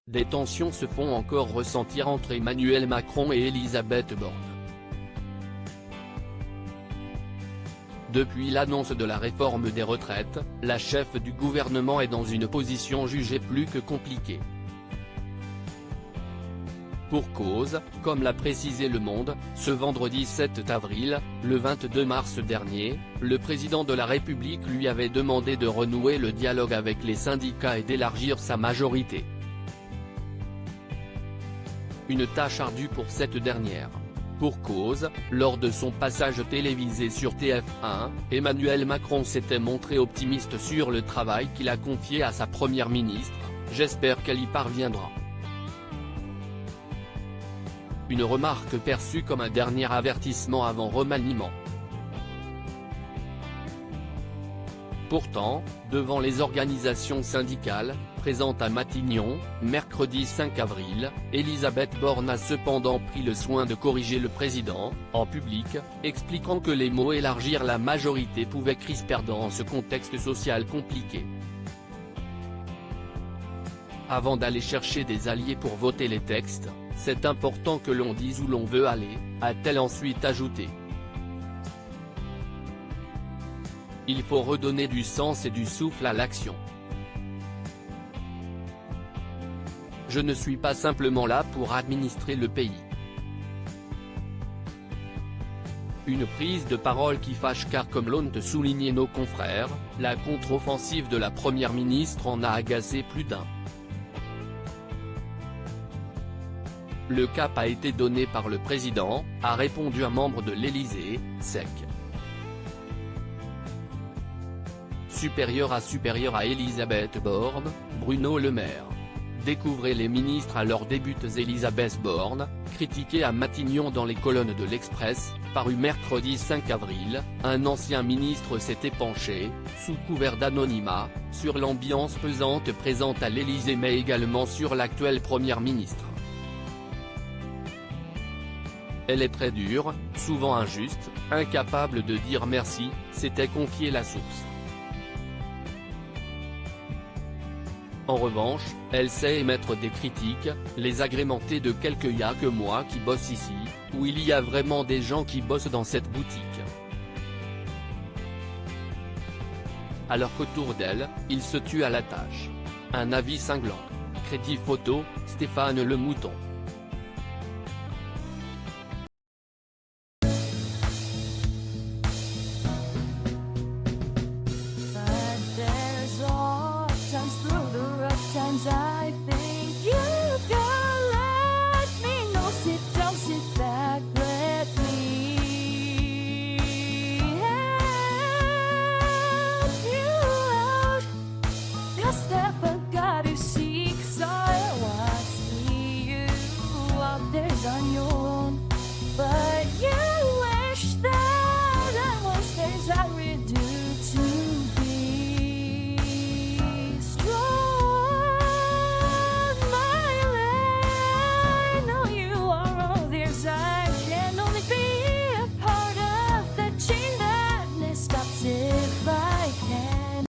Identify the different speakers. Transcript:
Speaker 1: des tensions se font encore ressentir entre Emmanuel Macron et Elisabeth Borne. Depuis l'annonce de la réforme des retraites, la chef du gouvernement est dans une position jugée plus que compliquée. Pour cause, comme l'a précisé Le Monde, ce vendredi 7 avril, le 22 mars dernier, le président de la République lui avait demandé de renouer le dialogue avec les syndicats et d'élargir sa majorité. Une tâche ardue pour cette dernière. Pour cause, lors de son passage télévisé sur TF1, Emmanuel Macron s'était montré optimiste sur le travail qu'il a confié à sa première ministre. « J'espère qu'elle y parviendra ». Une remarque perçue comme un dernier avertissement avant remaniement. Pourtant, devant les organisations syndicales, présentes à Matignon, mercredi 5 avril, Elisabeth Borne a cependant pris le soin de corriger le président, en public, expliquant que les mots « élargir la majorité » pouvaient crisper dans ce contexte social compliqué. Avant d'aller chercher des alliés pour voter les textes, c'est important que l'on dise où l'on veut aller, a-t-elle ensuite ajouté. Il faut redonner du sens et du souffle à l'action. Je ne suis pas simplement là pour administrer le pays. Une prise de parole qui fâche car comme l'ont souligné nos confrères, la contre-offensive de la première ministre en a agacé plus d'un. Le cap a été donné par le président, a répondu un membre de l'Élysée, sec. Supérieur à Elisabeth Borne, Bruno Le Maire. Découvrez les ministres à leurs débuts. Elisabeth Borne, critiquée à Matignon dans les colonnes de l'Express, paru mercredi 5 avril, un ancien ministre s'était penché, sous couvert d'anonymat, sur l'ambiance pesante présente à l'Élysée mais également sur l'actuelle première ministre. Elle est très dure, souvent injuste, incapable de dire merci, s'était confié la source. En revanche, elle sait émettre des critiques, les agrémenter de quelques « y'a que moi qui bosse ici » ou « il y a vraiment des gens qui bossent dans cette boutique ». Alors qu'autour d'elle, il se tue à la tâche. Un avis cinglant. Crédit photo, Stéphane Le Mouton.